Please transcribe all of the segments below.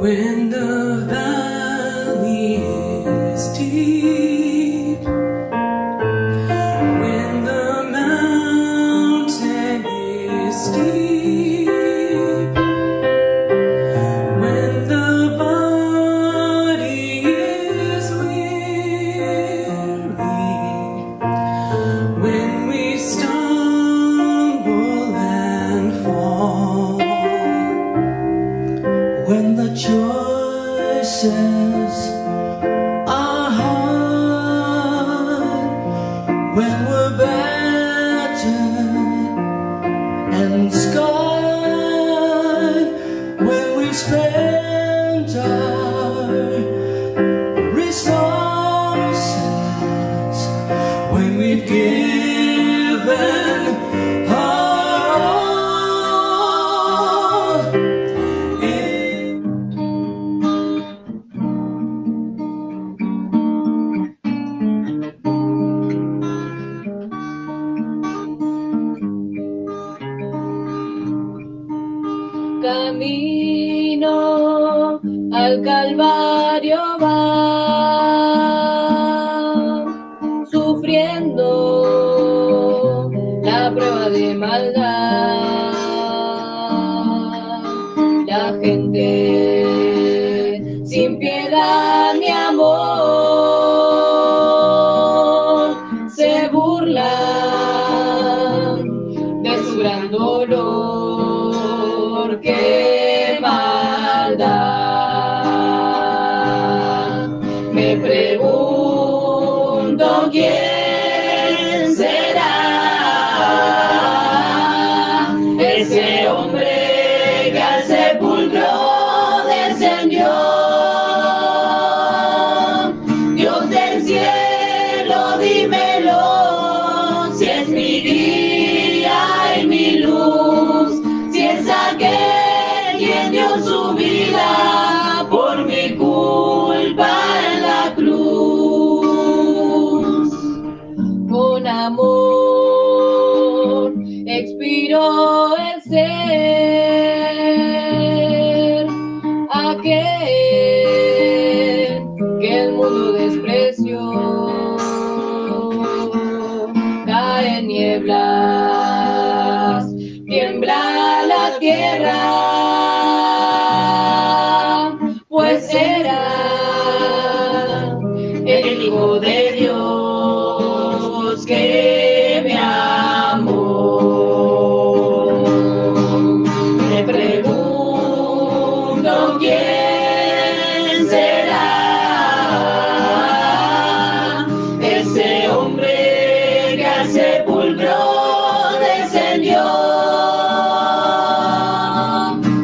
When the valley is deep, when the mountain is steep, when the body is weary, when we stumble and fall, when the choices are hard, when we're battered and scarred, when we spend our resources, when we've given our all. Camino al Calvario va, sufriendo la prueba de maldad. La gente sin piedad ni amor se burla de su gran dolor. ¡Qué maldad! Me pregunto quién será ese hombre que al sepulcro descendió. Dios del cielo, dímelo, si es mi guía y mi luz, si es aquel quien dio su vida por mi culpa en la cruz. Con amor expiró el ser, aquel que el mundo despreció. Caen nieblas, tiembla la tierra, pues era el Hijo de Dios que me amó. Me pregunto quién hombre que al sepulcro descendió.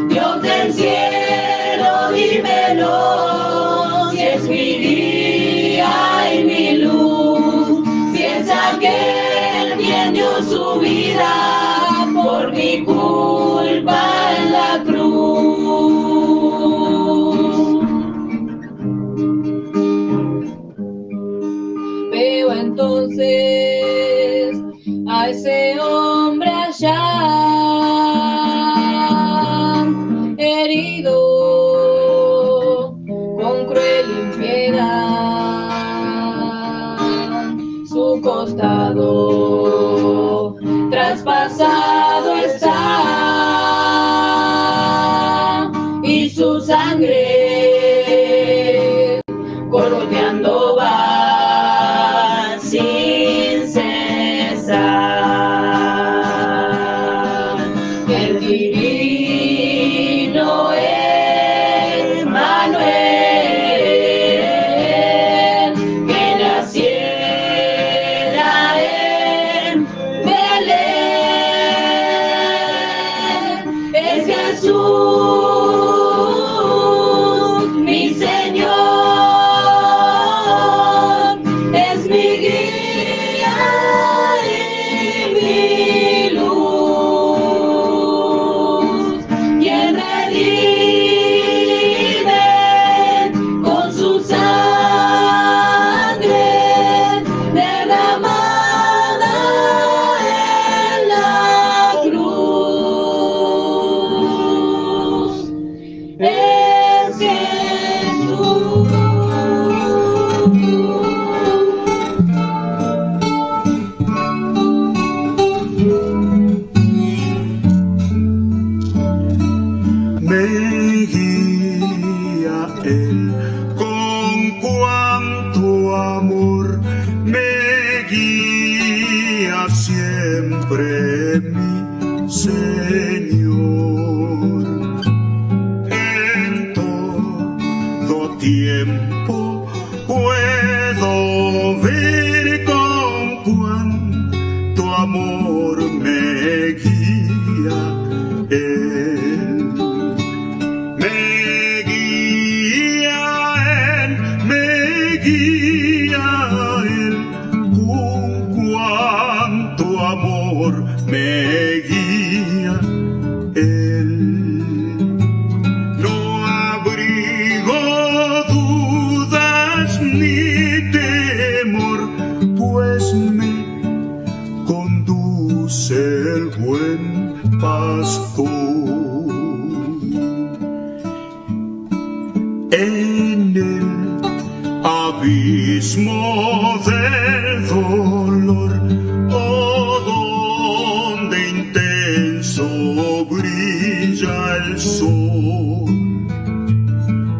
Dios del cielo, dímelo, si es mi día y mi luz, si es aquel quien dio su vida por mi culpa en la cruz. Veo entonces a ese hombre allá, herido con cruel impiedad, su costado traspasado está y su sangre gorgoteando va sin cesar. El divino Emmanuel, que naciera en Belén, es Jesús, mi Señor, es mi guía y mi luz, quien redime con su sangre derramada en la cruz. Es Jesús. Me guía Él con cuanto amor, me guía siempre mi Señor. En todo tiempo puedo ver con cuánto amor me guía Él. Me guía Él, con cuánto amor me guía Él. No abrigo dudas ni temor, pues me conduce el buen pastor. En el abismo del dolor, oh, donde intenso brilla el sol,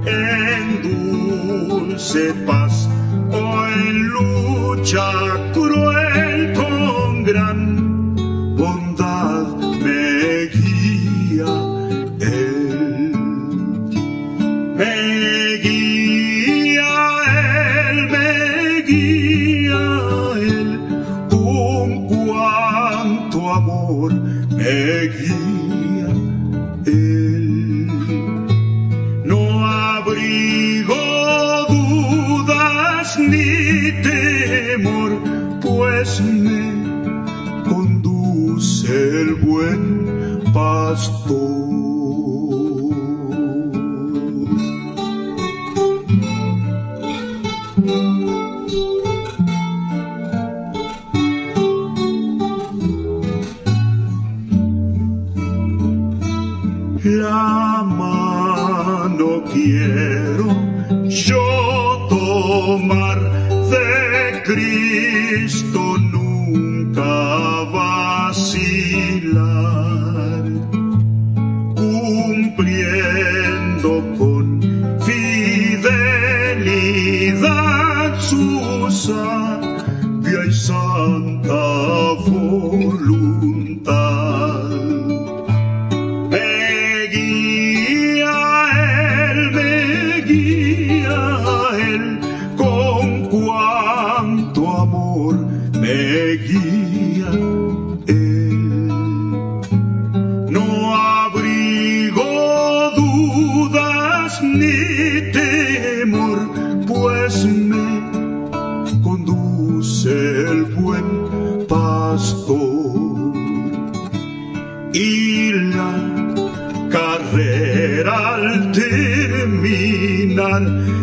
en dulce paz o en lucha cruel, con gran bondad me guía Él. Me guía Él, con cuánto amor me guía Él. No abrigo dudas ni temor, pues me conduce el buen pastor. La mano quiero yo tomar de Cristo, nunca vacilar, cumpliendo con fidelidad su sabia y santa voluntad. Él, con cuánto amor me guía Él. No abrigo dudas ni temor, pues me conduce el buen pastor. Y la carrera al terminar,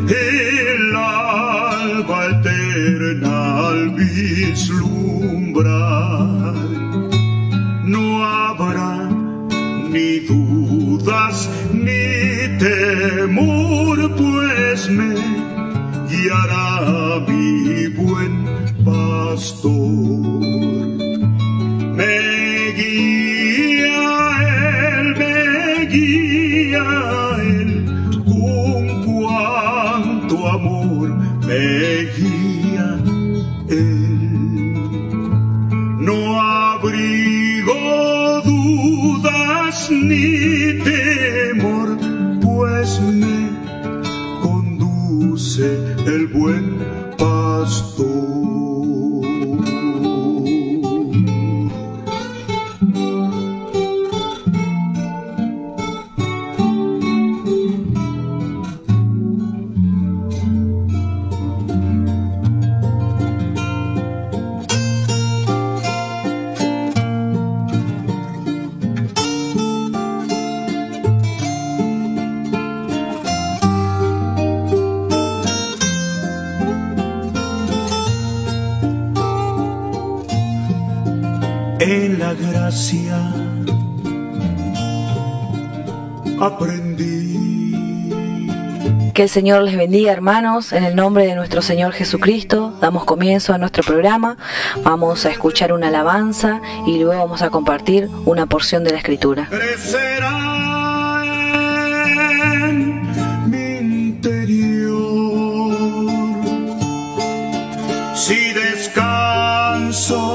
el alba eterna al vislumbrar, no habrá ni dudas ni temor, pues me guiará mi buen pastor. Me guía Él, con cuánto amor me guía Él. No abrigo dudas ni temor, pues me conduce el buen pastor. En la gracia aprendí. Que el Señor les bendiga, hermanos. En el nombre de nuestro Señor Jesucristo damos comienzo a nuestro programa. Vamos a escuchar una alabanza y luego vamos a compartir una porción de la Escritura. Crecerá en mi interior si descanso.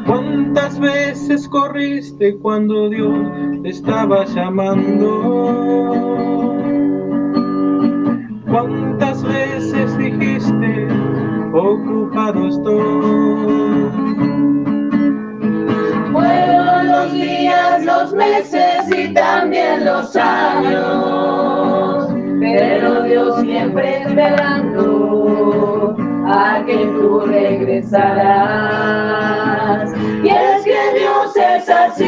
¿Cuántas veces corriste cuando Dios te estaba llamando? ¿Cuántas veces dijiste, ocupado estoy? Fueron los días, los meses y también los años, pero Dios siempre esperando a que tú regresarás. Y es que Dios es así,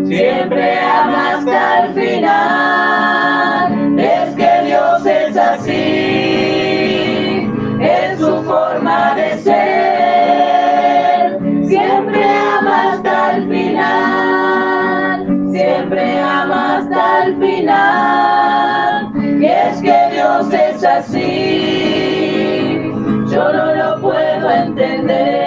siempre ama hasta el final. Es que Dios es así, es su forma de ser. Siempre ama hasta el final, siempre ama hasta el final. Y es que Dios es así, yo no lo puedo entender.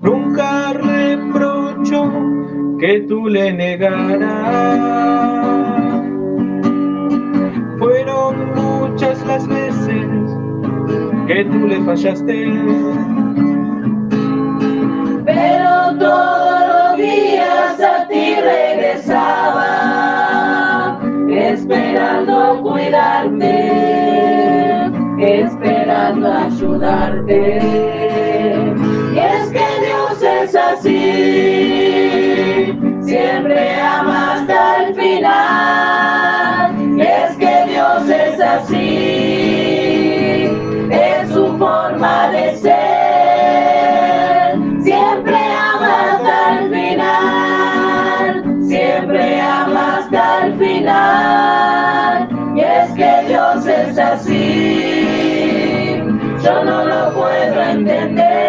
Nunca reprocho que tú le negaras. Fueron muchas las veces que tú le fallaste, pero todos los días a ti regresaba, esperando cuidarte, esperando ayudarte. Y es que Dios es así, siempre ama hasta el final. Y es que Dios es así, es su forma de ser. Siempre ama hasta el final, siempre ama hasta el final. Y es que Dios es así, yo no lo puedo entender.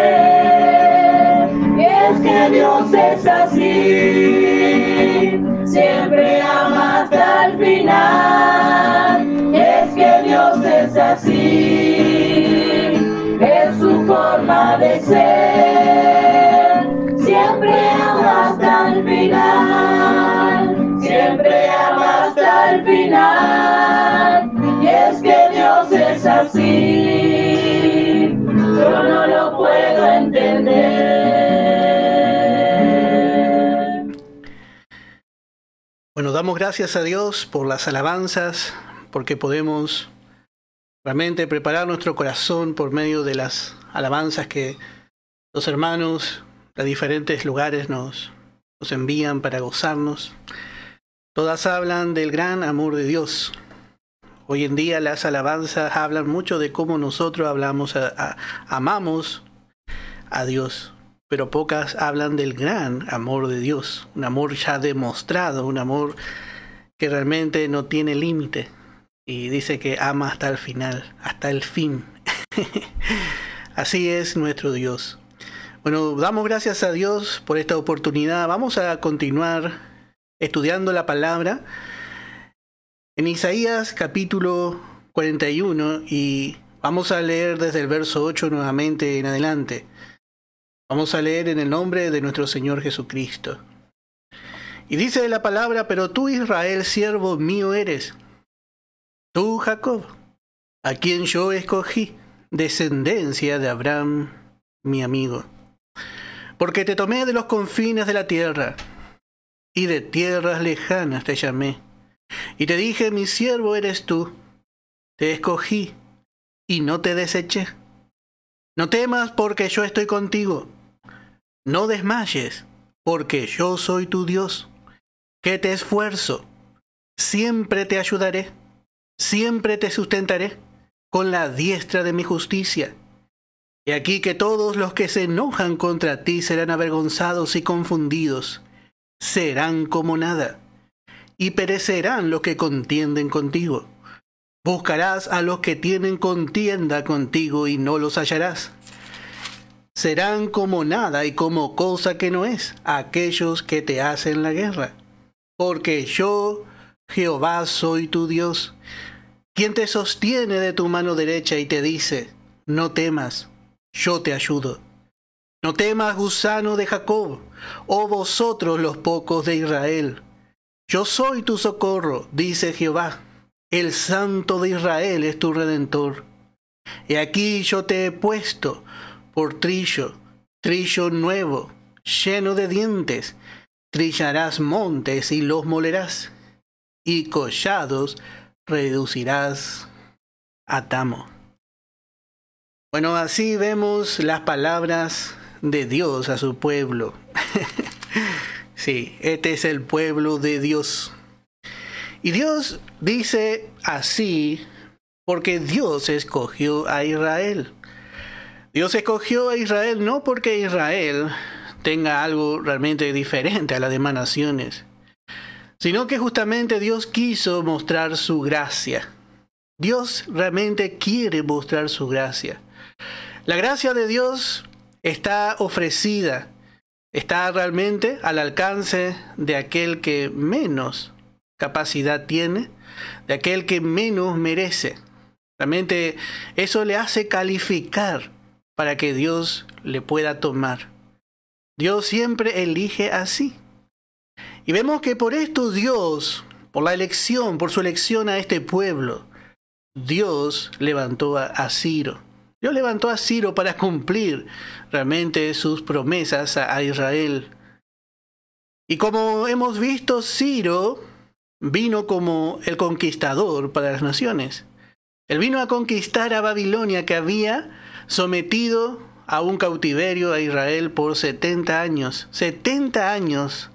Y es que Dios es así, siempre ama hasta el final. Y es que Dios es así, es su forma de ser. Siempre ama hasta el final, siempre ama hasta hasta el final. Y es que Dios es así, yo no lo puedo entender. Bueno, damos gracias a Dios por las alabanzas, porque podemos realmente preparar nuestro corazón por medio de las alabanzas que los hermanos de diferentes lugares nos envían para gozarnos. Todas hablan del gran amor de Dios. Hoy en día las alabanzas hablan mucho de cómo nosotros amamos a Dios, pero pocas hablan del gran amor de Dios, un amor ya demostrado, un amor que realmente no tiene límite. Y dice que ama hasta el final, hasta el fin. Así es nuestro Dios. Bueno, damos gracias a Dios por esta oportunidad. Vamos a continuar estudiando la palabra en Isaías capítulo 41 y vamos a leer desde el verso 8 nuevamente en adelante. Vamos a leer en el nombre de nuestro Señor Jesucristo. Y dice la palabra: pero tú, Israel, siervo mío eres. Tú, Jacob, a quien yo escogí, descendencia de Abraham, mi amigo. Porque te tomé de los confines de la tierra, y de tierras lejanas te llamé. Y te dije: mi siervo eres tú. Te escogí, y no te deseché. No temas, porque yo estoy contigo. No desmayes, porque yo soy tu Dios, que te esfuerzo. Siempre te ayudaré. Siempre te sustentaré con la diestra de mi justicia. Y aquí que todos los que se enojan contra ti serán avergonzados y confundidos. Serán como nada. Y perecerán los que contienden contigo. Buscarás a los que tienen contienda contigo y no los hallarás. Serán como nada y como cosa que no es aquellos que te hacen la guerra. Porque yo, Jehová, soy tu Dios, quien te sostiene de tu mano derecha y te dice: no temas, yo te ayudo. No temas, gusano de Jacob, oh vosotros los pocos de Israel. Yo soy tu socorro, dice Jehová. El Santo de Israel es tu Redentor. He aquí yo te he puesto por trillo nuevo, lleno de dientes. Trillarás montes y los molerás, y collados reducirás a tamo. Bueno, así vemos las palabras de Dios a su pueblo. Sí, este es el pueblo de Dios. Y Dios dice así porque Dios escogió a Israel. Dios escogió a Israel no porque Israel tenga algo realmente diferente a las demás naciones, sino que justamente Dios quiso mostrar su gracia. Dios realmente quiere mostrar su gracia. La gracia de Dios está ofrecida, está realmente al alcance de aquel que menos capacidad tiene, de aquel que menos merece. Realmente eso le hace calificar para que Dios le pueda tomar. Dios siempre elige así. Y vemos que por esto Dios, por su elección a este pueblo, Dios levantó a Ciro. Dios levantó a Ciro para cumplir realmente sus promesas a Israel. Y como hemos visto, Ciro vino como el conquistador para las naciones. Él vino a conquistar a Babilonia, que había sometido a un cautiverio a Israel por 70 años. 70 años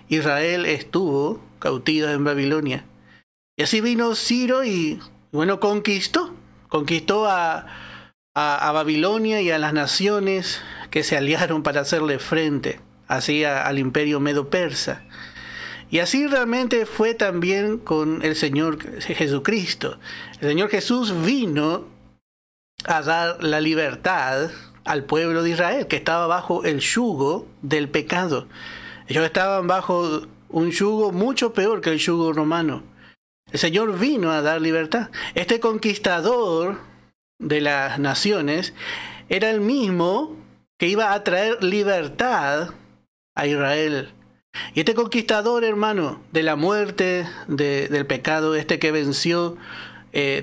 Israel estuvo cautivo en Babilonia. Y así vino Ciro y, bueno, conquistó a Babilonia y a las naciones que se aliaron para hacerle frente así al imperio medo-persa. Y así realmente fue también con el Señor Jesucristo. El Señor Jesús vino a dar la libertad al pueblo de Israel, que estaba bajo el yugo del pecado. Ellos estaban bajo un yugo mucho peor que el yugo romano. El Señor vino a dar libertad. Este conquistador de las naciones era el mismo que iba a traer libertad a Israel. Y este conquistador, hermano, de la muerte, del pecado, que venció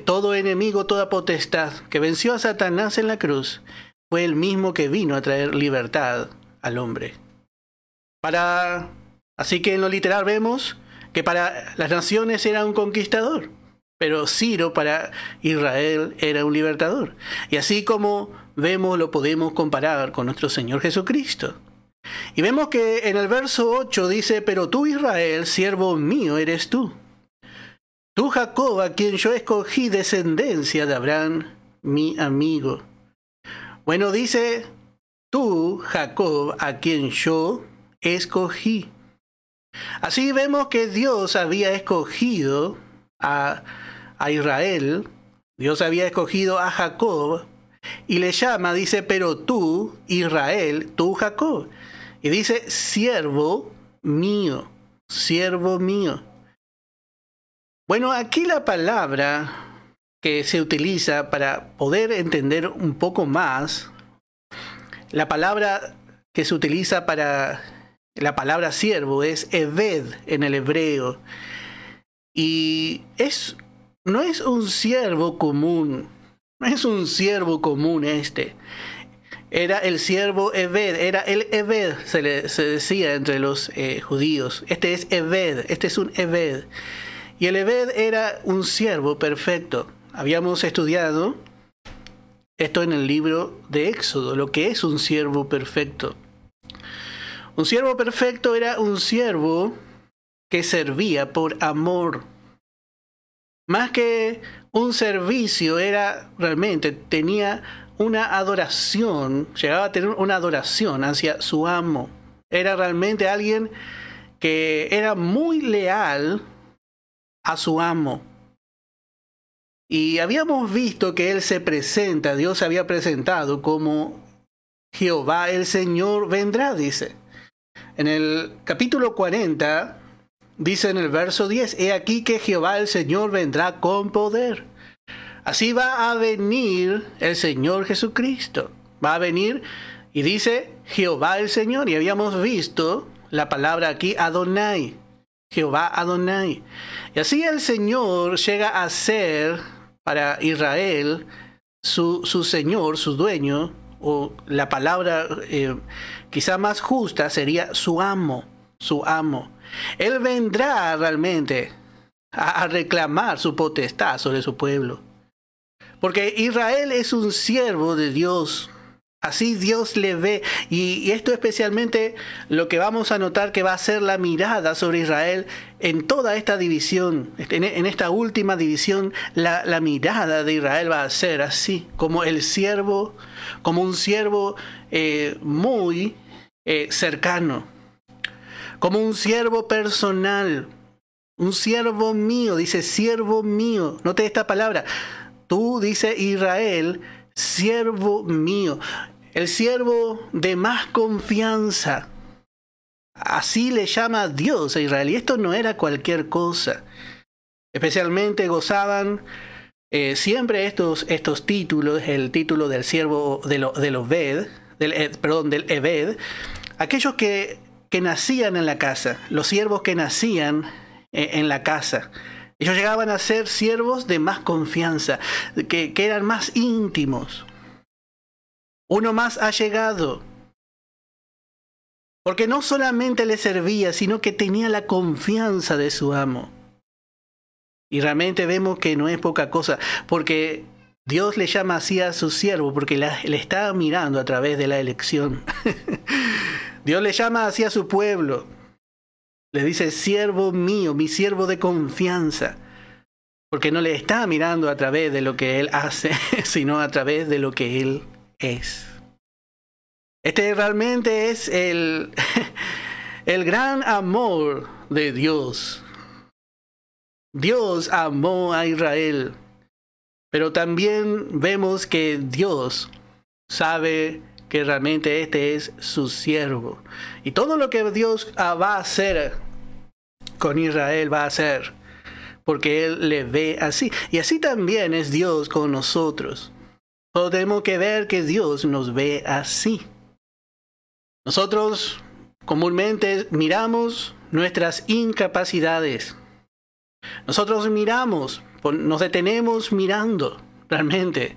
todo enemigo, toda potestad, que venció a Satanás en la cruz, fue el mismo que vino a traer libertad al hombre. Así que en lo literal vemos que para las naciones era un conquistador, pero Ciro para Israel era un libertador. Y así como vemos, lo podemos comparar con nuestro Señor Jesucristo. Y vemos que en el verso 8 dice: pero tú, Israel, siervo mío eres tú. Tú, Jacob, a quien yo escogí, descendencia de Abraham, mi amigo. Bueno, dice: tú, Jacob, a quien yo escogí. Así vemos que Dios había escogido a Israel, Dios había escogido a Jacob, y le llama, dice: pero tú, Israel, tú, Jacob. Y dice: siervo mío, siervo mío. Bueno, aquí la palabra que se utiliza para poder entender un poco más, la palabra que se utiliza para la palabra siervo es eved en el hebreo. Y no es un siervo común, no es un siervo común Era el siervo Eved, era el Eved, se decía entre los judíos. Este es Eved, este es un Eved. Y el Eved era un siervo perfecto. Habíamos estudiado esto en el libro de Éxodo, lo que es un siervo perfecto. Un siervo perfecto era un siervo que servía por amor. Más que un servicio, tenía una adoración, llegaba a tener una adoración hacia su amo. Era realmente alguien que era muy leal a su amo. Y habíamos visto que él se presenta, Dios se había presentado como Jehová el Señor vendrá, dice. En el capítulo 40, dice en el verso 10, he aquí que Jehová el Señor vendrá con poder. Así va a venir el Señor Jesucristo. Va a venir y dice Jehová el Señor. Y habíamos visto la palabra aquí Adonai. Jehová Adonai. Y así el Señor llega a ser para Israel su Señor, su dueño. O la palabra quizá más justa sería su amo. Su amo. Él vendrá realmente a reclamar su potestad sobre su pueblo. Porque Israel es un siervo de Dios. Así Dios le ve. Y esto especialmente lo que vamos a notar que va a ser la mirada sobre Israel en toda esta división. En esta última división, la mirada de Israel va a ser así. Como el siervo, como un siervo muy cercano. Como un siervo personal. Un siervo mío. Dice siervo mío. Note esta palabra. Tú, dice Israel, siervo mío, el siervo de más confianza. Así le llama Dios a Israel. Y esto no era cualquier cosa. Especialmente gozaban siempre estos títulos, el título del siervo del Eved, aquellos que nacían en la casa, los siervos que nacían en la casa. Ellos llegaban a ser siervos de más confianza, que eran más íntimos. Uno más allegado. Porque no solamente le servía, sino que tenía la confianza de su amo. Y realmente vemos que no es poca cosa, porque Dios le llama así a su siervo, porque le está mirando a través de la elección. Dios le llama así a su pueblo. Le dice, siervo mío, mi siervo de confianza. Porque no le está mirando a través de lo que él hace, sino a través de lo que él es. Este realmente es el gran amor de Dios. Dios amó a Israel. Pero también vemos que Dios sabe que realmente este es su siervo. Y todo lo que Dios va a hacer con Israel va a hacer porque Él le ve así. Y así también es Dios con nosotros. Solo tenemos que ver que Dios nos ve así. Nosotros comúnmente miramos nuestras incapacidades. Nosotros miramos, nos detenemos mirando realmente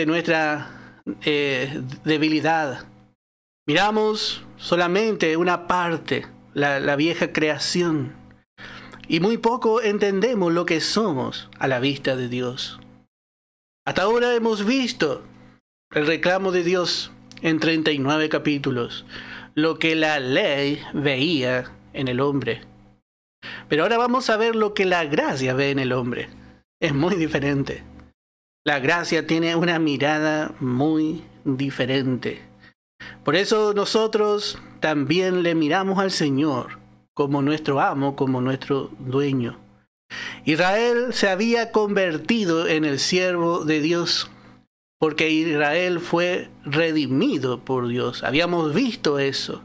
nuestra debilidad. Miramos solamente una parte, la vieja creación, y muy poco entendemos lo que somos a la vista de Dios. Hasta ahora hemos visto el reclamo de Dios en 39 capítulos, lo que la ley veía en el hombre. Pero ahora vamos a ver lo que la gracia ve en el hombre. Es muy diferente. La gracia tiene una mirada muy diferente. Por eso nosotros también le miramos al Señor como nuestro amo, como nuestro dueño. Israel se había convertido en el siervo de Dios, porque Israel fue redimido por Dios. Habíamos visto eso.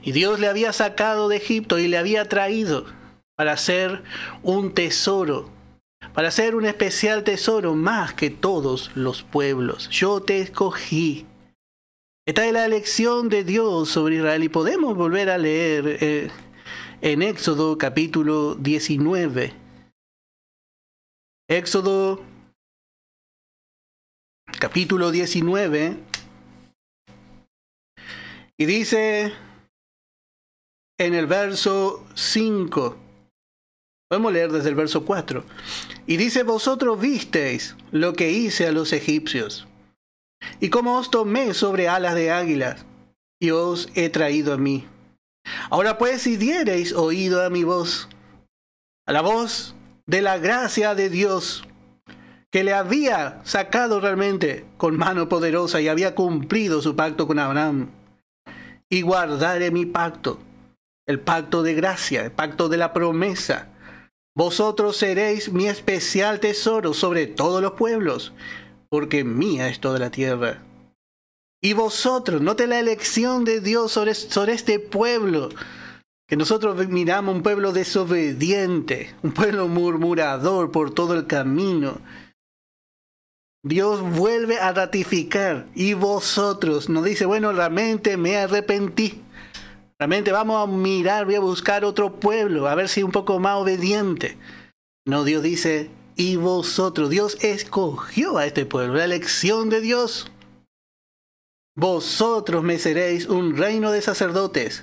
Y Dios le había sacado de Egipto y le había traído para hacer un tesoro, para hacer un especial tesoro más que todos los pueblos. Yo te escogí. Esta es la elección de Dios sobre Israel, y podemos volver a leer en Éxodo capítulo 19. Éxodo capítulo 19, y dice en el verso 5, podemos leer desde el verso 4, y dice: vosotros visteis lo que hice a los egipcios, y cómo os tomé sobre alas de águilas, y os he traído a mí. Ahora pues, si diereis oído a mi voz, a la voz de la gracia de Dios, que le había sacado realmente con mano poderosa y había cumplido su pacto con Abraham, y guardaré mi pacto, el pacto de gracia, el pacto de la promesa, vosotros seréis mi especial tesoro sobre todos los pueblos, porque mía es toda la tierra. Y vosotros, note la elección de Dios sobre este pueblo, que nosotros miramos un pueblo desobediente, un pueblo murmurador por todo el camino. Dios vuelve a ratificar, y vosotros, nos dice, bueno, realmente me arrepentí. Realmente vamos a mirar, voy a buscar otro pueblo, a ver si un poco más obediente. No, Dios dice, y vosotros, Dios escogió a este pueblo, la elección de Dios. Vosotros me seréis un reino de sacerdotes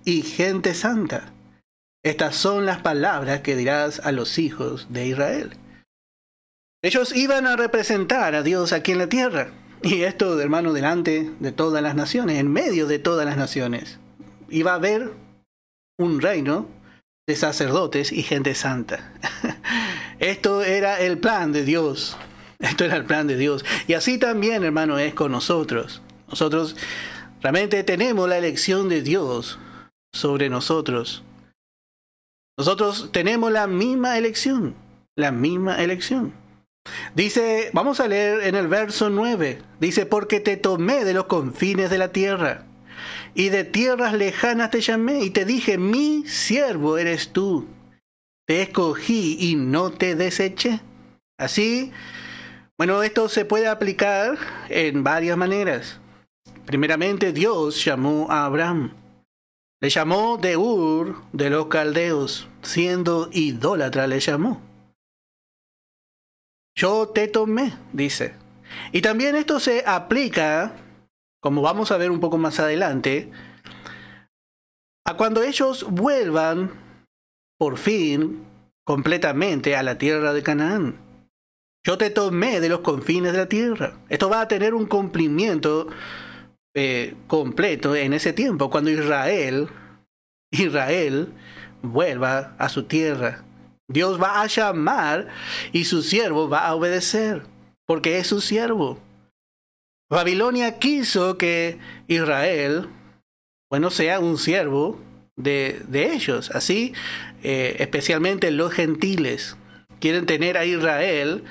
y gente santa. Estas son las palabras que dirás a los hijos de Israel. Ellos iban a representar a Dios aquí en la tierra. Y esto, hermano, delante de todas las naciones, en medio de todas las naciones. Iba a haber un reino de sacerdotes y gente santa. Esto era el plan de Dios. Esto era el plan de Dios. Y así también, hermano, es con nosotros. Nosotros realmente tenemos la elección de Dios sobre nosotros. Nosotros tenemos la misma elección. La misma elección. Dice, vamos a leer en el verso 9. Dice, porque te tomé de los confines de la tierra, y de tierras lejanas te llamé, y te dije, mi siervo eres tú. Te escogí y no te deseché. Así, bueno, esto se puede aplicar en varias maneras. Primeramente, Dios llamó a Abraham. Le llamó de Ur de los Caldeos, siendo idólatra le llamó. Yo te tomé, dice. Y también esto se aplica, como vamos a ver un poco más adelante, a cuando ellos vuelvan, por fin, completamente a la tierra de Canaán. Yo te tomé de los confines de la tierra. Esto va a tener un cumplimiento completo en ese tiempo, cuando Israel vuelva a su tierra. Dios va a llamar y su siervo va a obedecer, porque es su siervo. Babilonia quiso que Israel, bueno, sea un siervo de ellos. Así, especialmente los gentiles quieren tener a Israel.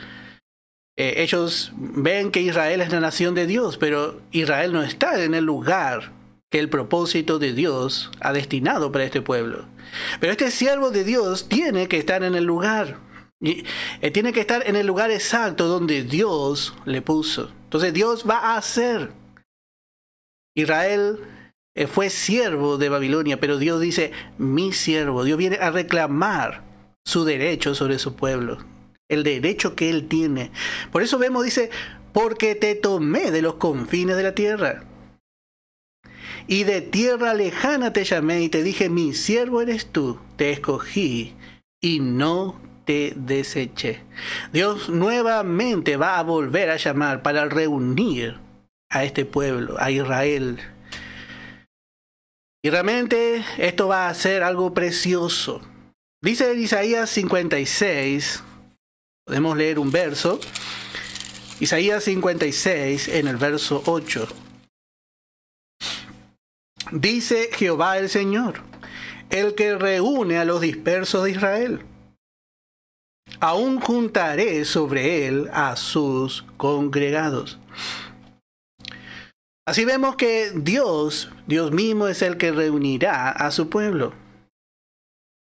Ellos ven que Israel es la nación de Dios, pero Israel no está en el lugar que el propósito de Dios ha destinado para este pueblo. Pero este siervo de Dios tiene que estar en el lugar. Tiene que estar en el lugar exacto donde Dios le puso. Entonces Dios va a hacer. Israel fue siervo de Babilonia, pero Dios dice, mi siervo. Dios viene a reclamar su derecho sobre su pueblo, el derecho que Él tiene. Por eso vemos, dice, porque te tomé de los confines de la tierra, y de tierra lejana te llamé, y te dije, mi siervo eres tú, te escogí, y no te deseché. Dios nuevamente va a volver a llamar para reunir a este pueblo, a Israel. Y realmente esto va a ser algo precioso. Dice en Isaías 56, podemos leer un verso. Isaías 56 en el verso 8. Dice Jehová el Señor, el que reúne a los dispersos de Israel. Aún juntaré sobre él a sus congregados. Así vemos que Dios mismo es el que reunirá a su pueblo.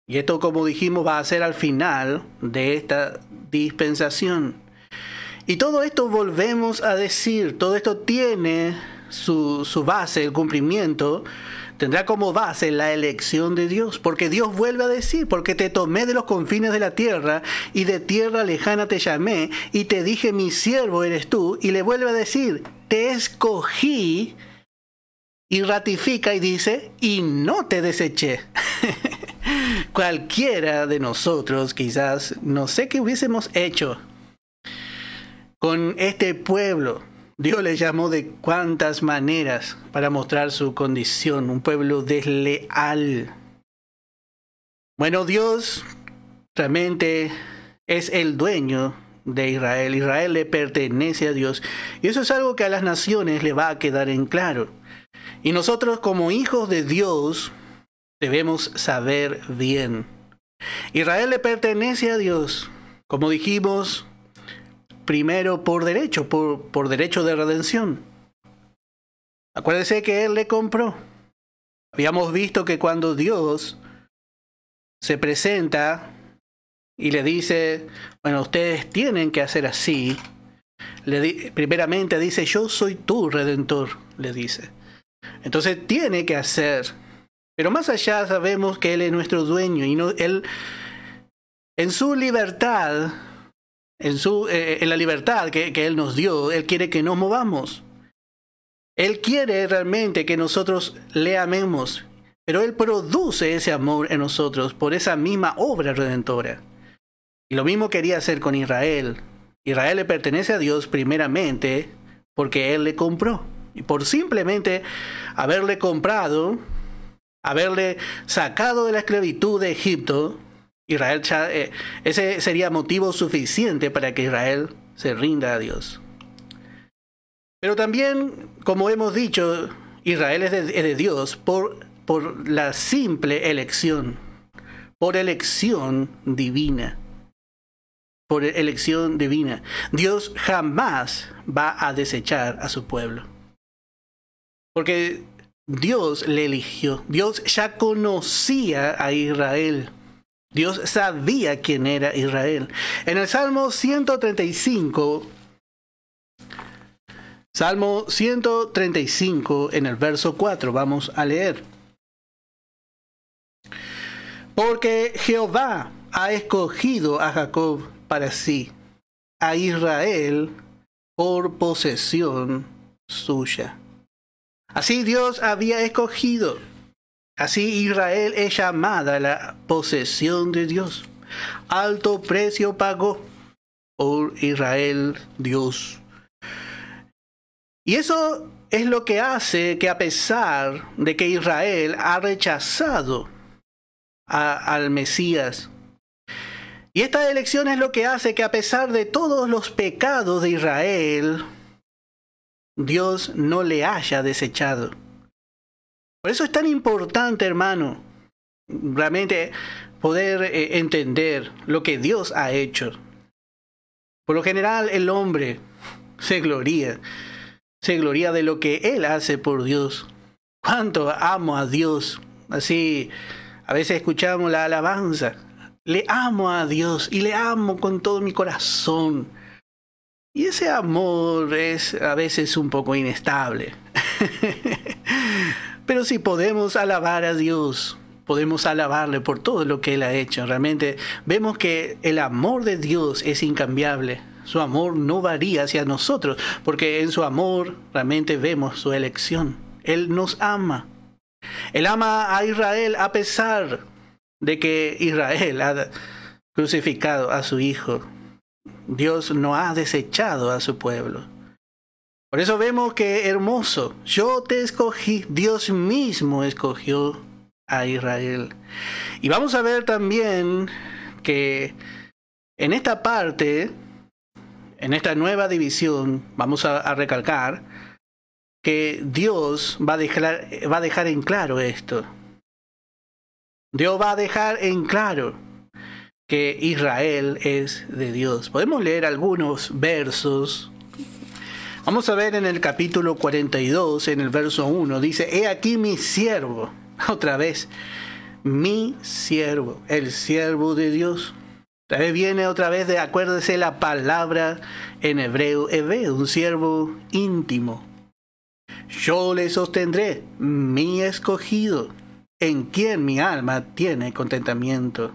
Y esto, como dijimos, va a ser al final de esta dispensación. Y todo esto volvemos a decir, todo esto tiene su base, el cumplimiento, tendrá como base la elección de Dios. Porque Dios vuelve a decir, porque te tomé de los confines de la tierra y de tierra lejana te llamé y te dije, mi siervo eres tú. Y le vuelve a decir, te escogí, y ratifica y dice, y no te deseché. Cualquiera de nosotros quizás, no sé qué hubiésemos hecho con este pueblo. Dios le llamó de cuantas maneras para mostrar su condición, un pueblo desleal. Bueno, Dios realmente es el dueño de Israel. Israel le pertenece a Dios. Y eso es algo que a las naciones le va a quedar en claro. Y nosotros como hijos de Dios debemos saber bien. Israel le pertenece a Dios, como dijimos, primero por derecho de redención. Acuérdense que Él le compró. Habíamos visto que cuando Dios se presenta y le dice, bueno, ustedes tienen que hacer así, primeramente dice, yo soy tu redentor, le dice. Entonces tiene que hacer. Pero más allá sabemos que Él es nuestro dueño y Él en su libertad, en la libertad que Él nos dio, Él quiere que nos movamos. Él quiere realmente que nosotros le amemos, pero Él produce ese amor en nosotros por esa misma obra redentora. Y lo mismo quería hacer con Israel. Israel le pertenece a Dios primeramente porque Él le compró. Y por simplemente haberle comprado, haberle sacado de la esclavitud de Egipto, Israel ese sería motivo suficiente para que Israel se rinda a Dios. Pero también, como hemos dicho, Israel es de Dios por la simple elección, por elección divina. Por elección divina. Dios jamás va a desechar a su pueblo. Porque Dios le eligió. Dios ya conocía a Israel. Dios sabía quién era Israel. En el Salmo 135, Salmo 135, en el verso 4, vamos a leer. Porque Jehová ha escogido a Jacob para sí, a Israel por posesión suya. Así Dios había escogido. Así Israel es llamada la posesión de Dios. Alto precio pagó por Israel Dios. Y eso es lo que hace que, a pesar de que Israel ha rechazado al Mesías, y esta elección es lo que hace que, a pesar de todos los pecados de Israel, Dios no le haya desechado. Por eso es tan importante, hermano, realmente poder entender lo que Dios ha hecho. Por lo general, el hombre se gloría de lo que Él hace por Dios. Cuánto amo a Dios. Así, a veces escuchamos la alabanza. Le amo a Dios y le amo con todo mi corazón. Y ese amor es a veces un poco inestable. Pero si podemos alabar a Dios, podemos alabarle por todo lo que Él ha hecho. Realmente vemos que el amor de Dios es incambiable. Su amor no varía hacia nosotros, porque en su amor realmente vemos su elección. Él nos ama. Él ama a Israel a pesar de que Israel ha crucificado a su Hijo. Dios no ha desechado a su pueblo. Por eso vemos que hermoso, yo te escogí, Dios mismo escogió a Israel. Y vamos a ver también que en esta parte, en esta nueva división, vamos a recalcar que Dios va a dejar en claro esto. Dios va a dejar en claro que Israel es de Dios. Podemos leer algunos versos. Vamos a ver en el capítulo 42, en el verso 1, dice: He aquí mi siervo, otra vez, mi siervo, el siervo de Dios. Otra vez viene acuérdese la palabra en hebreo, un siervo íntimo. Yo le sostendré, mi escogido, en quien mi alma tiene contentamiento.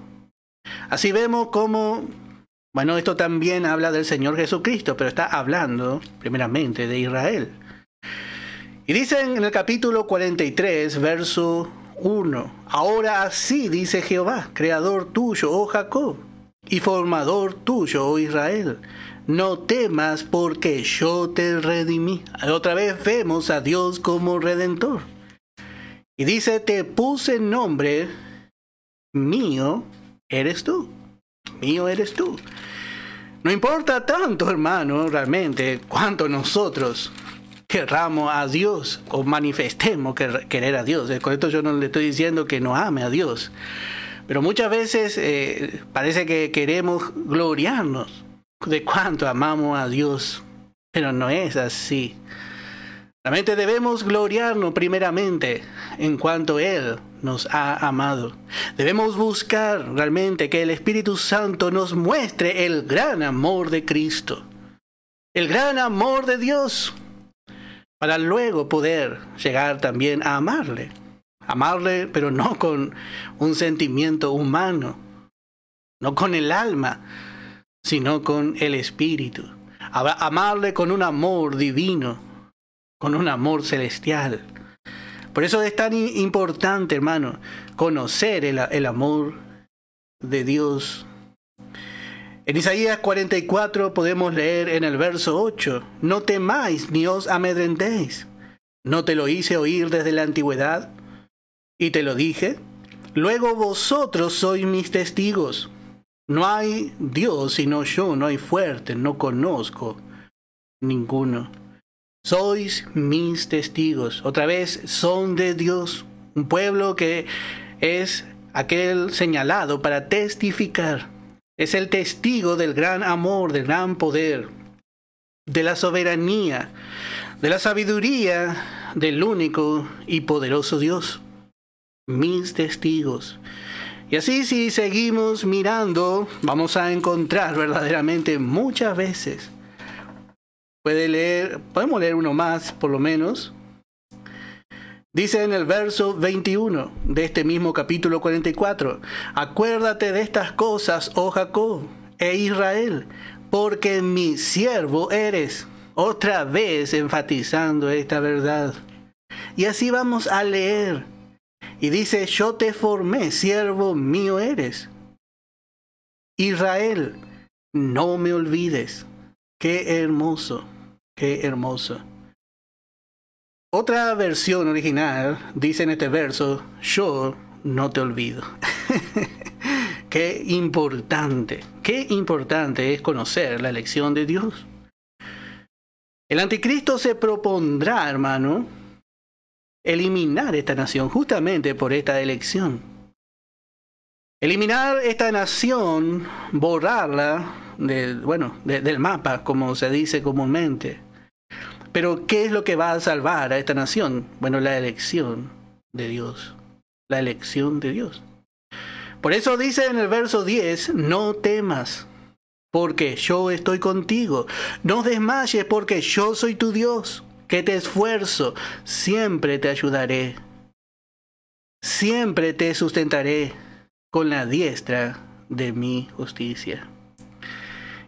Así vemos cómo, bueno, esto también habla del Señor Jesucristo, pero está hablando primeramente de Israel. Y dice en el capítulo 43, verso 1, Ahora así dice Jehová, creador tuyo, oh Jacob, y formador tuyo, oh Israel. No temas porque yo te redimí. Otra vez vemos a Dios como redentor. Y dice, te puse nombre, mío eres tú. Mío eres tú. No importa tanto, hermano, realmente, cuánto nosotros querramos a Dios o manifestemos querer a Dios. Con esto yo no le estoy diciendo que no ame a Dios. Pero muchas veces parece que queremos gloriarnos de cuánto amamos a Dios. Pero no es así. Realmente debemos gloriarnos primeramente en cuanto Él nos ha amado. Debemos buscar realmente que el Espíritu Santo nos muestre el gran amor de Cristo. El gran amor de Dios. Para luego poder llegar también a amarle. Amarle, pero no con un sentimiento humano. No con el alma, sino con el Espíritu. Amarle con un amor divino, con un amor celestial. Por eso es tan importante, hermano, conocer el amor de Dios. En Isaías 44 podemos leer en el verso 8, No temáis ni os amedrentéis. ¿No te lo hice oír desde la antigüedad? Y te lo dije. Luego vosotros sois mis testigos. No hay Dios sino yo, no hay fuerte, no conozco ninguno. Sois mis testigos. Otra vez, son de Dios. Un pueblo que es aquel señalado para testificar. Es el testigo del gran amor, del gran poder, de la soberanía, de la sabiduría del único y poderoso Dios. Mis testigos. Y así, si seguimos mirando, vamos a encontrar verdaderamente muchas veces. Podemos leer uno más, por lo menos. Dice en el verso 21 de este mismo capítulo 44, Acuérdate de estas cosas, oh Jacob, e Israel, porque mi siervo eres. Otra vez enfatizando esta verdad. Y así vamos a leer. Y dice, yo te formé, siervo mío eres. Israel, no me olvides. Qué hermoso, qué hermoso. Otra versión original dice en este verso, yo no te olvido. Qué importante es conocer la elección de Dios. El anticristo se propondrá, hermano, eliminar esta nación justamente por esta elección. Eliminar esta nación, borrarla del mapa, como se dice comúnmente. Pero ¿qué es lo que va a salvar a esta nación? Bueno, la elección de Dios. La elección de Dios. Por eso dice en el verso 10, no temas, porque yo estoy contigo. No desmayes, porque yo soy tu Dios, que te esfuerzo, siempre te ayudaré. siempre te sustentaré con la diestra de mi justicia.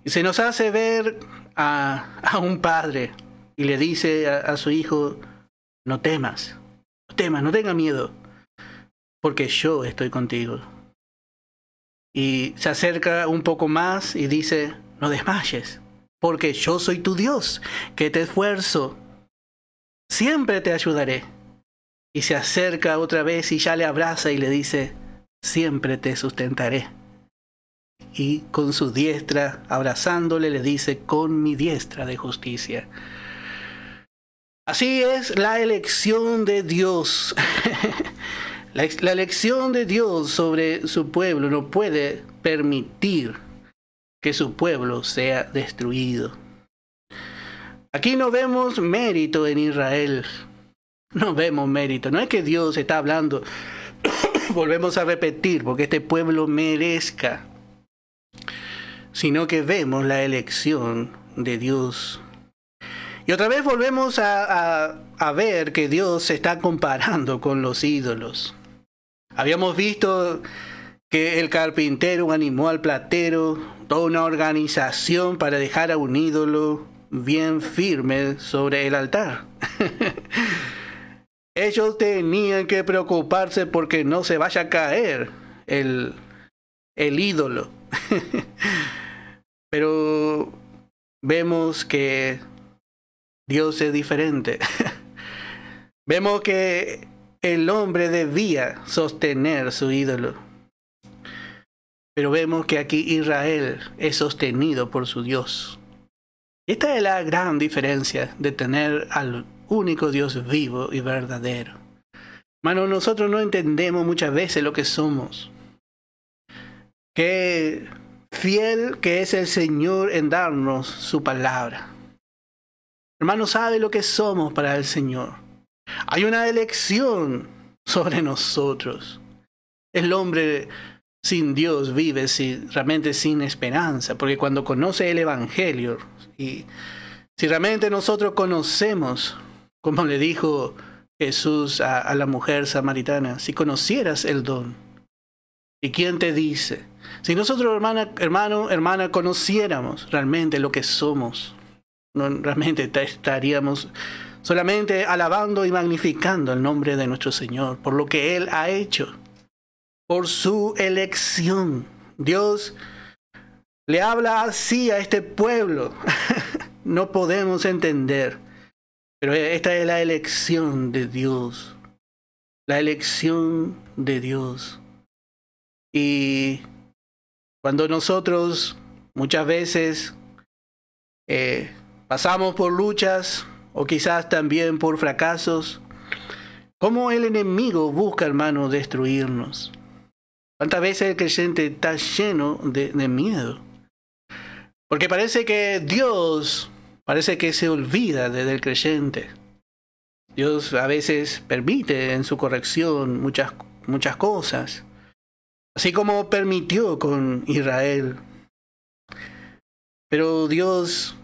Y se nos hace ver a un padre y le dice a su hijo, no temas, no tengas miedo, porque yo estoy contigo. Y se acerca un poco más y dice, no desmayes, porque yo soy tu Dios, que te esfuerzo, siempre te ayudaré. Y se acerca otra vez y ya le abraza y le dice, siempre te sustentaré. Y con su diestra, abrazándole, le dice, con mi diestra de justicia. Así es la elección de Dios. La elección de Dios sobre su pueblo no puede permitir que su pueblo sea destruido. Aquí no vemos mérito en Israel. No vemos mérito. No es que Dios está hablando, volvemos a repetir, porque este pueblo merezca, sino que vemos la elección de Dios. Y otra vez volvemos a ver que Dios se está comparando con los ídolos. Habíamos visto que el carpintero animó al platero, toda una organización para dejar a un ídolo bien firme sobre el altar. Ellos tenían que preocuparse porque no se vaya a caer el ídolo. Pero vemos que Dios es diferente. Vemos que el hombre debía sostener su ídolo. Pero vemos que aquí Israel es sostenido por su Dios. Esta es la gran diferencia de tener al único Dios vivo y verdadero. Hermano, nosotros no entendemos muchas veces lo que somos. Qué fiel que es el Señor en darnos su palabra. Hermano, sabe lo que somos para el Señor. Hay una elección sobre nosotros. El hombre sin Dios vive realmente sin esperanza, porque cuando conoce el Evangelio, y si realmente nosotros conocemos, como le dijo Jesús a la mujer samaritana, si conocieras el don, ¿y quién te dice? Si nosotros, hermana, conociéramos realmente lo que somos, no, realmente estaríamos solamente alabando y magnificando el nombre de nuestro Señor por lo que Él ha hecho, por su elección. Dios le habla así a este pueblo. No podemos entender, pero esta es la elección de Dios. La elección de Dios. Y cuando nosotros muchas veces pasamos por luchas o quizás también por fracasos, ¿cómo el enemigo busca, hermano, destruirnos? ¿Cuántas veces el creyente está lleno de miedo? Porque parece que Dios, parece que se olvida del creyente. Dios a veces permite en su corrección muchas cosas, así como permitió con Israel. Pero Dios,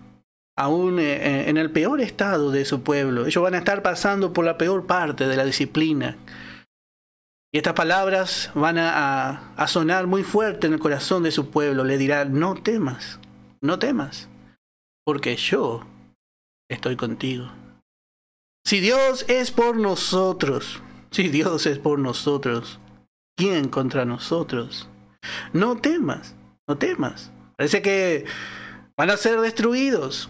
aún en el peor estado de su pueblo, ellos van a estar pasando por la peor parte de la disciplina. Y estas palabras van a sonar muy fuerte en el corazón de su pueblo. Le dirá, no temas, porque yo estoy contigo. Si Dios es por nosotros, ¿quién contra nosotros? No temas. Parece que van a ser destruidos.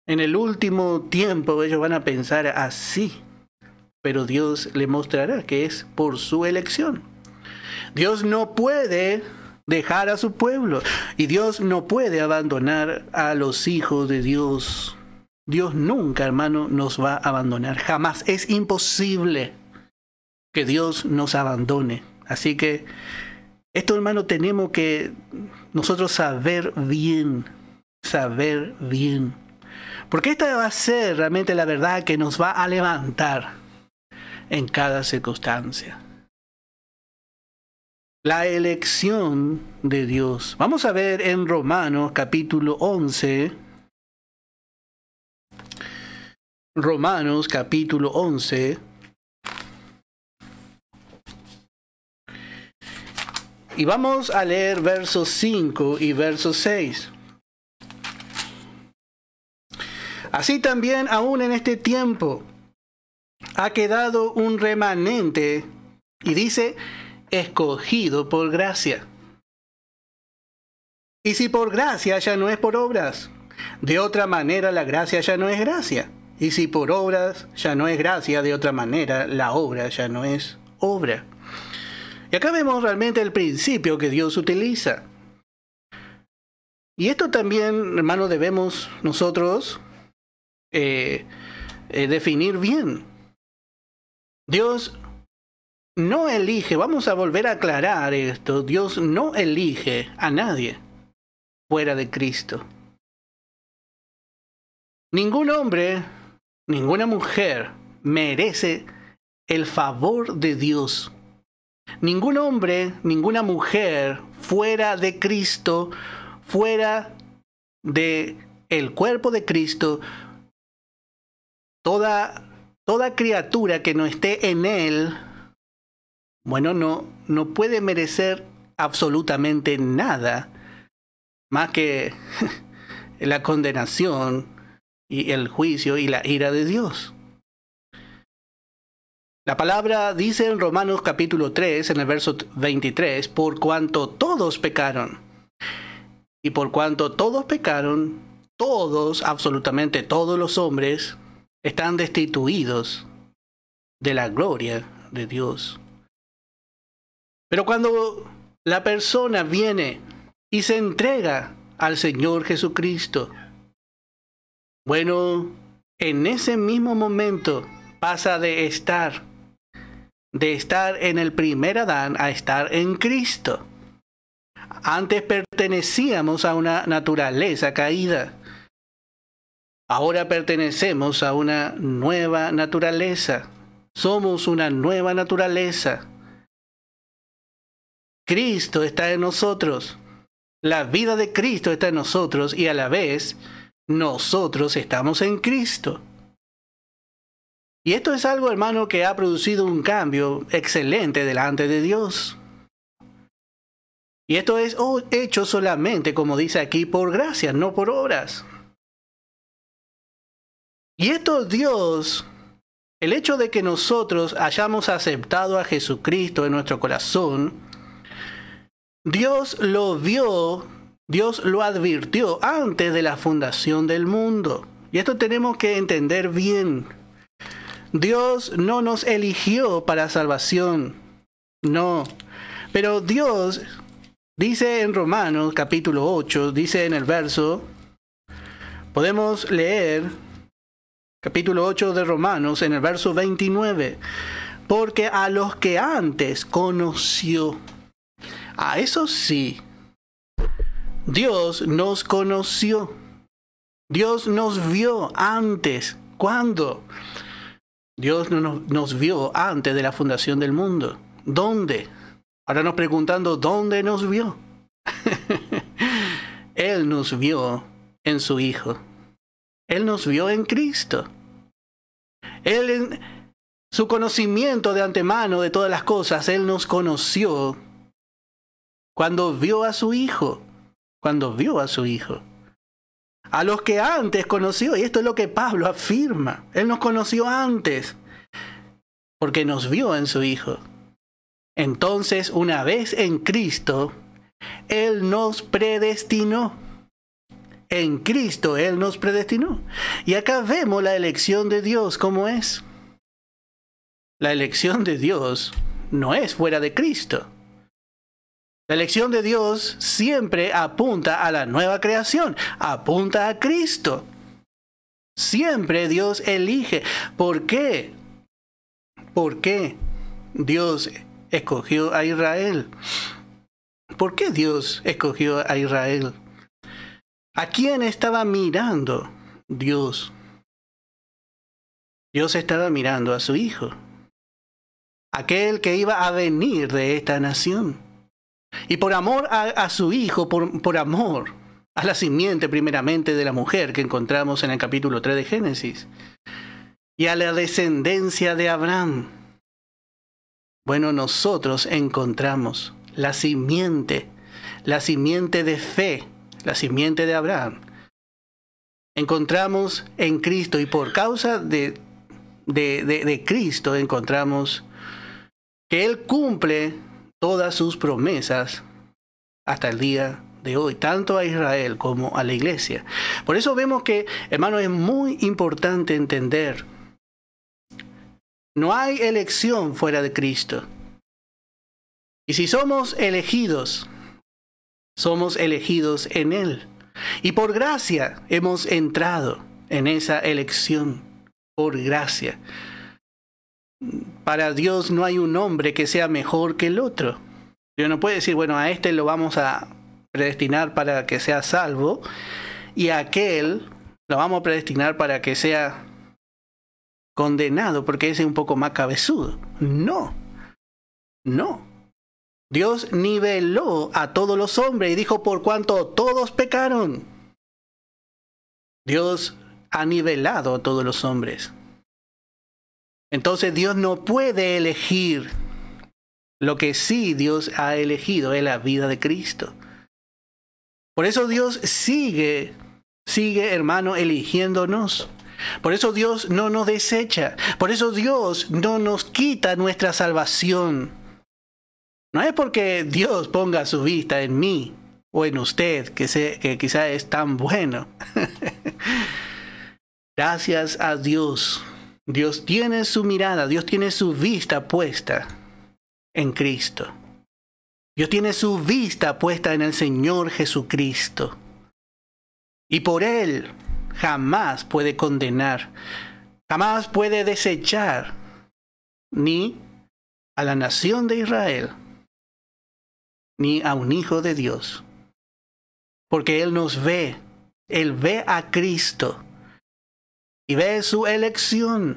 En el último tiempo ellos van a pensar así. Pero Dios le mostrará que es por su elección. Dios no puede dejar a su pueblo. Y Dios no puede abandonar a los hijos de Dios. Dios nunca, hermano, nos va a abandonar. Jamás. Es imposible que Dios nos abandone. Así que esto, hermano, tenemos que nosotros saber bien. Porque esta va a ser realmente la verdad que nos va a levantar en cada circunstancia. La elección de Dios. Vamos a ver en Romanos capítulo 11. Romanos capítulo 11. Y vamos a leer versos 5 y versos 6. Así también, aún en este tiempo, ha quedado un remanente, y dice, escogido por gracia. Y si por gracia, ya no es por obras. De otra manera, la gracia ya no es gracia. Y si por obras, ya no es gracia, de otra manera, la obra ya no es obra. Y acá vemos realmente el principio que Dios utiliza. Y esto también, hermanos, debemos nosotros definir bien. Dios no elige, vamos a volver a aclarar esto, Dios no elige a nadie fuera de Cristo. Ningún hombre, ninguna mujer merece el favor de Dios. Ningún hombre, ninguna mujer fuera de Cristo, fuera de el cuerpo de Cristo, toda criatura que no esté en Él, bueno, no puede merecer absolutamente nada más que la condenación y el juicio y la ira de Dios. La palabra dice en Romanos capítulo 3, en el verso 23, por cuanto todos pecaron. Y por cuanto todos pecaron, todos, absolutamente todos los hombres, están destituidos de la gloria de Dios. Pero cuando la persona viene y se entrega al Señor Jesucristo, bueno, en ese mismo momento pasa de estar en el primer Adán a estar en Cristo. Antes pertenecíamos a una naturaleza caída. Ahora pertenecemos a una nueva naturaleza. Somos una nueva naturaleza. Cristo está en nosotros. La vida de Cristo está en nosotros y a la vez nosotros estamos en Cristo. Y esto es algo, hermano, que ha producido un cambio excelente delante de Dios. Y esto es hecho solamente, como dice aquí, por gracia, no por obras. Y esto Dios, el hecho de que nosotros hayamos aceptado a Jesucristo en nuestro corazón, Dios lo vio, Dios lo advirtió antes de la fundación del mundo. Y esto tenemos que entender bien. Dios no nos eligió para salvación, no. Pero Dios dice en Romanos capítulo 8, dice en el verso, podemos leer capítulo 8 de Romanos en el verso 29, porque a los que antes conoció, a eso sí, Dios nos conoció, Dios nos vio antes. ¿Cuándo? Dios nos vio antes de la fundación del mundo. ¿Dónde? Ahora nos preguntando, ¿dónde nos vio? Él nos vio en su Hijo. Él nos vio en Cristo. Él, en su conocimiento de antemano de todas las cosas, Él nos conoció cuando vio a su Hijo. Cuando vio a su Hijo. A los que antes conoció, y esto es lo que Pablo afirma. Él nos conoció antes, porque nos vio en su Hijo. Entonces, una vez en Cristo, Él nos predestinó. En Cristo Él nos predestinó. Y acá vemos la elección de Dios, ¿cómo es? La elección de Dios no es fuera de Cristo. La elección de Dios siempre apunta a la nueva creación, apunta a Cristo. Siempre Dios elige. ¿Por qué? ¿Por qué Dios escogió a Israel? ¿Por qué Dios escogió a Israel? ¿A quién estaba mirando Dios? Dios estaba mirando a su Hijo, aquel que iba a venir de esta nación. Y por amor a su Hijo, por amor a la simiente primeramente de la mujer que encontramos en el capítulo 3 de Génesis, y a la descendencia de Abraham, bueno, nosotros encontramos la simiente de fe, la simiente de Abraham. Encontramos en Cristo, y por causa de Cristo encontramos que Él cumple todas sus promesas hasta el día de hoy, tanto a Israel como a la iglesia. Por eso vemos que, hermano, es muy importante entender: no hay elección fuera de Cristo. Y si somos elegidos en Él. Y por gracia hemos entrado en esa elección, por gracia. Para Dios no hay un hombre que sea mejor que el otro. Dios no puede decir, bueno, a este lo vamos a predestinar para que sea salvo, y a aquel lo vamos a predestinar para que sea condenado, porque ese es un poco más cabezudo. No. Dios niveló a todos los hombres y dijo, por cuanto todos pecaron, Dios ha nivelado a todos los hombres. Entonces Dios no puede elegir. Lo que sí Dios ha elegido es la vida de Cristo. Por eso Dios sigue, hermano, eligiéndonos. Por eso Dios no nos desecha. Por eso Dios no nos quita nuestra salvación. No es porque Dios ponga su vista en mí o en usted, que quizá es tan bueno. Gracias a Dios. Dios tiene su mirada, Dios tiene su vista puesta en Cristo. Dios tiene su vista puesta en el Señor Jesucristo. Y por Él jamás puede condenar, jamás puede desechar ni a la nación de Israel, ni a un hijo de Dios. Porque Él nos ve, Él ve a Cristo y ve su elección.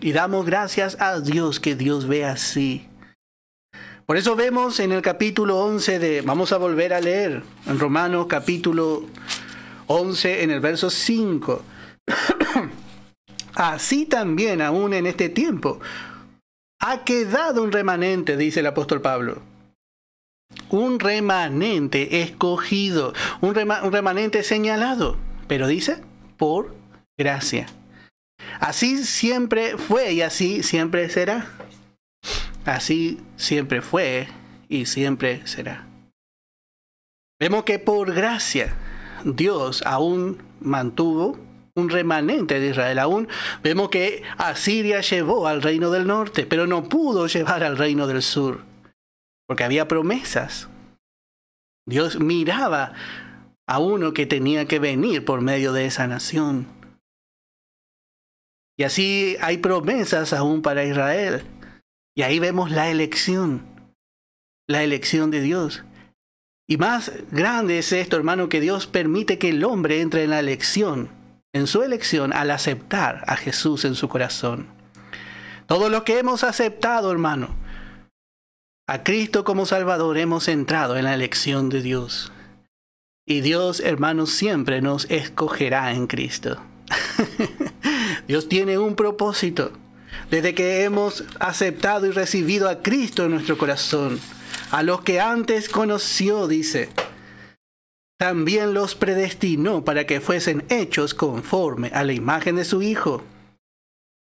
Y damos gracias a Dios que Dios ve así. Por eso vemos en el capítulo 11 vamos a volver a leer, en Romanos capítulo 11 en el verso 5. Así también aún en este tiempo ha quedado un remanente, dice el apóstol Pablo. Un remanente escogido, un remanente señalado, pero dice, por gracia. Así siempre fue y así siempre será. Así siempre fue y siempre será. Vemos que por gracia Dios aún mantuvo un remanente de Israel. Aún vemos que Asiria llevó al reino del norte, pero no pudo llevar al reino del sur. Porque había promesas. Dios miraba a uno que tenía que venir por medio de esa nación. Y así hay promesas aún para Israel. Y ahí vemos la elección de Dios. Y más grande es esto, hermano, que Dios permite que el hombre entre en la elección, en su elección, al aceptar a Jesús en su corazón. Todos los que hemos aceptado, hermano, a Cristo como Salvador, hemos entrado en la elección de Dios. Y Dios, hermanos, siempre nos escogerá en Cristo. Dios tiene un propósito. Desde que hemos aceptado y recibido a Cristo en nuestro corazón, a los que antes conoció, dice, también los predestinó para que fuesen hechos conforme a la imagen de su Hijo,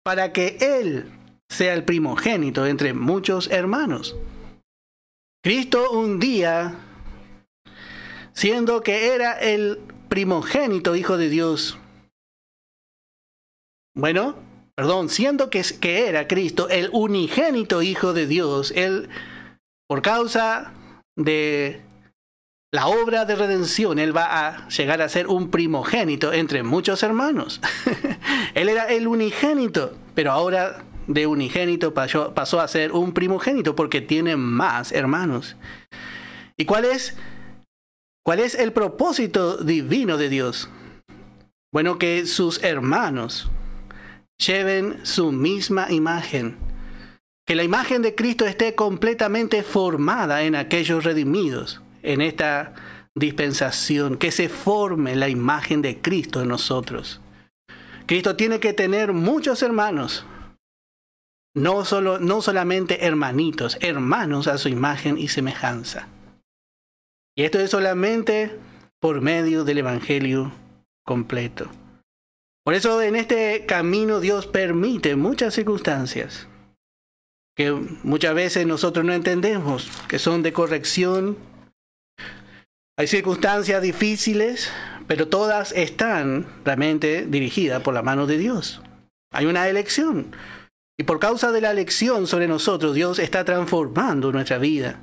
para que Él sea el primogénito entre muchos hermanos. Cristo un día, siendo que era el primogénito Hijo de Dios, siendo que era Cristo el unigénito Hijo de Dios, Él, por causa de la obra de redención, Él va a llegar a ser un primogénito entre muchos hermanos. Él era el unigénito, pero ahora de unigénito pasó a ser un primogénito porque tiene más hermanos. ¿Y cuál es el propósito divino de Dios? Bueno, que sus hermanos lleven su misma imagen. Que la imagen de Cristo esté completamente formada en aquellos redimidos, en esta dispensación, que se forme la imagen de Cristo en nosotros. Cristo tiene que tener muchos hermanos, No solamente hermanitos, hermanos a su imagen y semejanza. Y esto es solamente por medio del Evangelio completo. Por eso en este camino Dios permite muchas circunstancias que muchas veces nosotros no entendemos, que son de corrección. Hay circunstancias difíciles, pero todas están realmente dirigidas por la mano de Dios. Hay una elección. Y por causa de la elección sobre nosotros, Dios está transformando nuestra vida.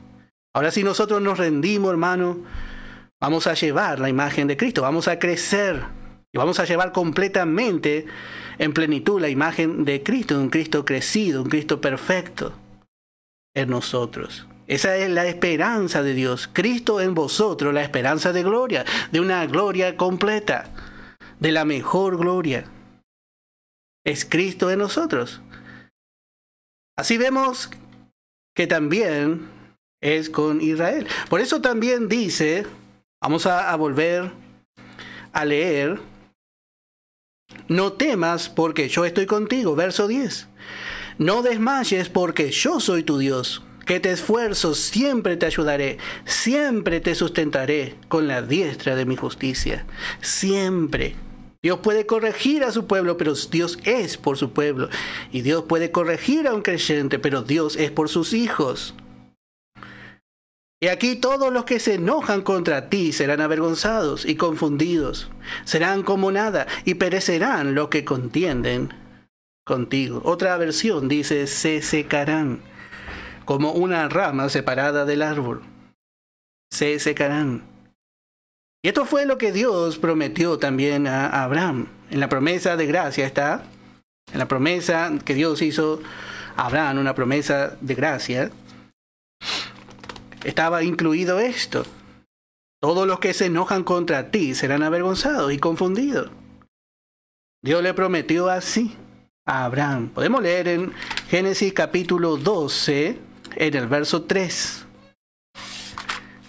Ahora si nosotros nos rendimos, hermano, vamos a llevar la imagen de Cristo, vamos a crecer y vamos a llevar completamente en plenitud la imagen de Cristo, un Cristo crecido, un Cristo perfecto en nosotros. Esa es la esperanza de Dios. Cristo en vosotros, la esperanza de gloria, de una gloria completa, de la mejor gloria. Es Cristo en nosotros. Así vemos que también es con Israel. Por eso también dice, vamos a volver a leer, no temas porque yo estoy contigo, verso 10. No desmayes porque yo soy tu Dios, que te esfuerzo, siempre te ayudaré, siempre te sustentaré con la diestra de mi justicia. Siempre. Dios puede corregir a su pueblo, pero Dios es por su pueblo. Y Dios puede corregir a un creyente, pero Dios es por sus hijos. Y aquí todos los que se enojan contra ti serán avergonzados y confundidos. Serán como nada y perecerán los que contienden contigo. Otra versión dice, se secarán como una rama separada del árbol. Se secarán. Y esto fue lo que Dios prometió también a Abraham. En la promesa de gracia está, en la promesa que Dios hizo a Abraham, una promesa de gracia, estaba incluido esto. Todos los que se enojan contra ti serán avergonzados y confundidos. Dios le prometió así a Abraham. Podemos leer en Génesis capítulo 12, en el verso 3.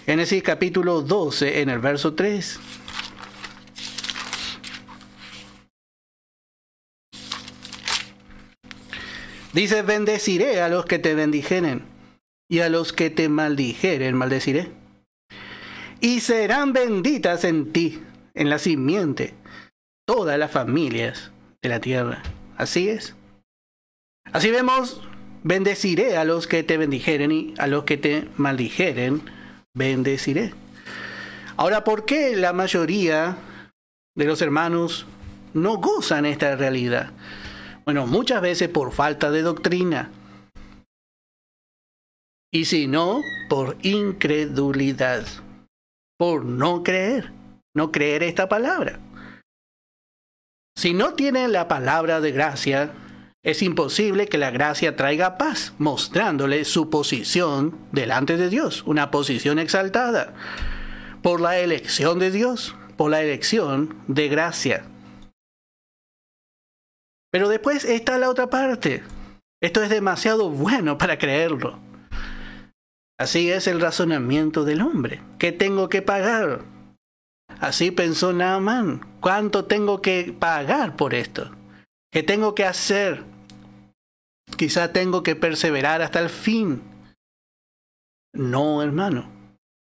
Génesis capítulo 12, en el verso 3. Dice, bendeciré a los que te bendijeren, y a los que te maldijeren, maldeciré. Y serán benditas en ti, en la simiente, todas las familias de la tierra. Así es. Así vemos, bendeciré a los que te bendijeren, y a los que te maldijeren, bendeciré. Ahora, ¿por qué la mayoría de los hermanos no gozan esta realidad? Bueno, muchas veces por falta de doctrina. Y si no, por incredulidad. Por no creer esta palabra. Si no tienen la palabra de gracia, es imposible que la gracia traiga paz, mostrándole su posición delante de Dios, una posición exaltada, por la elección de Dios, por la elección de gracia. Pero después está la otra parte. Esto es demasiado bueno para creerlo. Así es el razonamiento del hombre. ¿Qué tengo que pagar? Así pensó Naamán. ¿Cuánto tengo que pagar por esto? ¿Qué tengo que hacer? Quizá tengo que perseverar hasta el fin. No, hermano.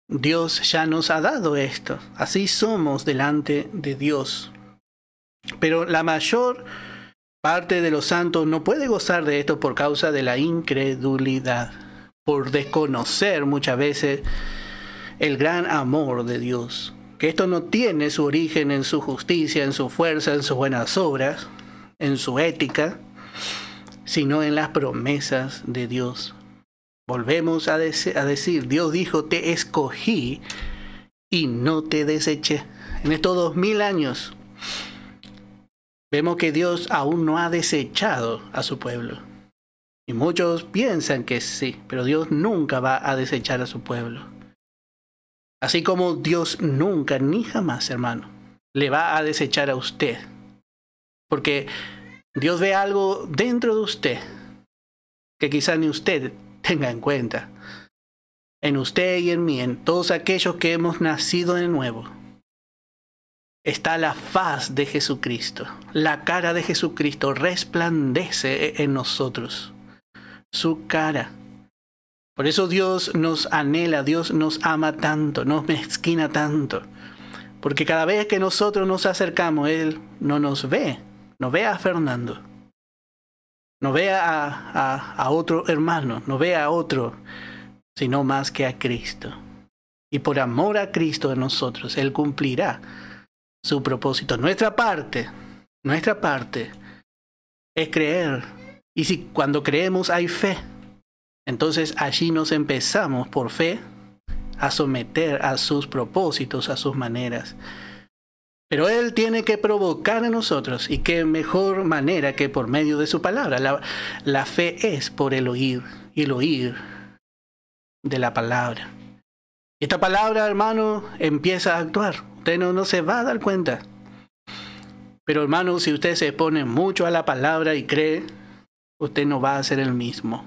Dios ya nos ha dado esto. Así somos delante de Dios. Pero la mayor parte de los santos no puede gozar de esto por causa de la incredulidad. Por desconocer muchas veces el gran amor de Dios. Que esto no tiene su origen en su justicia, en su fuerza, en sus buenas obras, en su ética, sino en las promesas de Dios. Volvemos a decir, Dios dijo, te escogí y no te deseché. En estos 2000 años, vemos que Dios aún no ha desechado a su pueblo. Y muchos piensan que sí, pero Dios nunca va a desechar a su pueblo. Así como Dios nunca, ni jamás, hermano, le va a desechar a usted. Porque Dios ve algo dentro de usted que quizá ni usted tenga en cuenta. En usted y en mí, en todos aquellos que hemos nacido de nuevo, está la faz de Jesucristo. La cara de Jesucristo resplandece en nosotros. su cara. Por eso Dios nos anhela, Dios nos ama tanto, nos mezquina tanto. Porque cada vez que nosotros nos acercamos, Él no nos ve, no ve a Fernando, no ve a otro hermano, no ve a otro, sino más que a Cristo. Y por amor a Cristo en nosotros, Él cumplirá su propósito. Nuestra parte es creer. Y si cuando creemos hay fe, entonces allí nos empezamos por fe a someter a sus propósitos, a sus maneras. Pero Él tiene que provocar en nosotros, y qué mejor manera que por medio de su palabra. La fe es por el oír, y el oír de la palabra. Esta palabra, hermano, empieza a actuar. Usted no se va a dar cuenta. Pero hermano, si usted se expone mucho a la palabra y cree, usted no va a ser el mismo.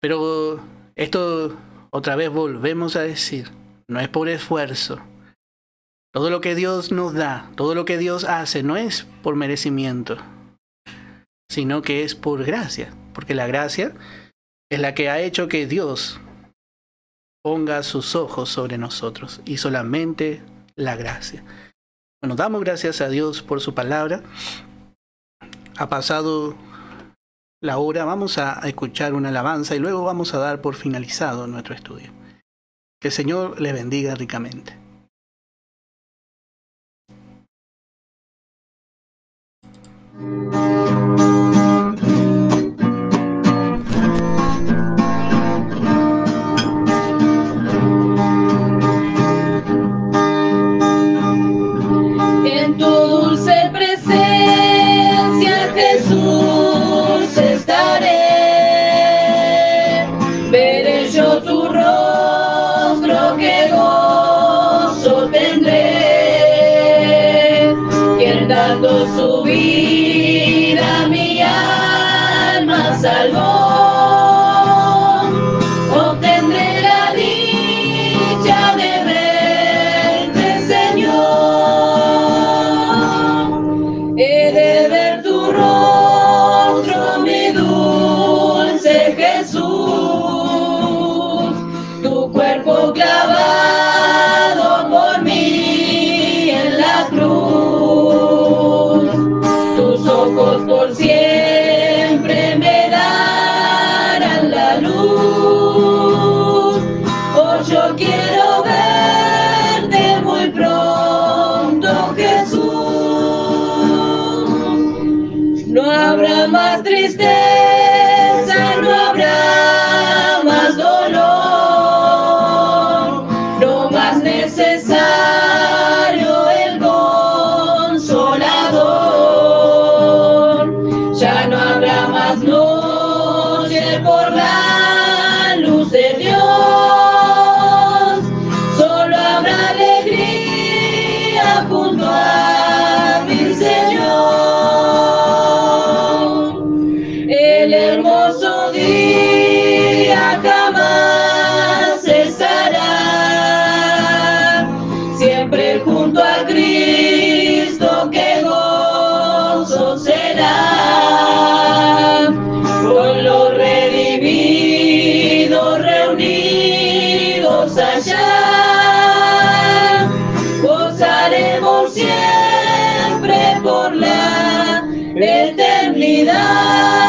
Pero esto, otra vez volvemos a decir, no es por esfuerzo. Todo lo que Dios nos da, todo lo que Dios hace, no es por merecimiento, sino que es por gracia. Porque la gracia es la que ha hecho que Dios ponga sus ojos sobre nosotros, y solamente la gracia. Bueno, damos gracias a Dios por su palabra. Ha pasado la hora, vamos a escuchar una alabanza y luego vamos a dar por finalizado nuestro estudio. Que el Señor le bendiga ricamente. En tu dulce presencia, Jesús, estaré. Veré yo tu rostro, que gozo tendré. Quien dando su vida mi alma salvó, obtendré la dicha de verte, Señor. He de ver tu rostro, mi dulce Jesús, tu cuerpo clavado por mí en la cruz. Tus ojos por siempre me darán la luz. Oh, yo quiero verte muy pronto, Jesús. No habrá más tristeza, no habrá más dolor, no más necesario el Consolador. Ya no habrá más noche por la luz de Dios, solo habrá alegría junto a mi Señor. El hermoso día jamás cesará, siempre junto a Cristo, que gozo será. Con los redimidos reunidos allá, gozaremos siempre por la eternidad.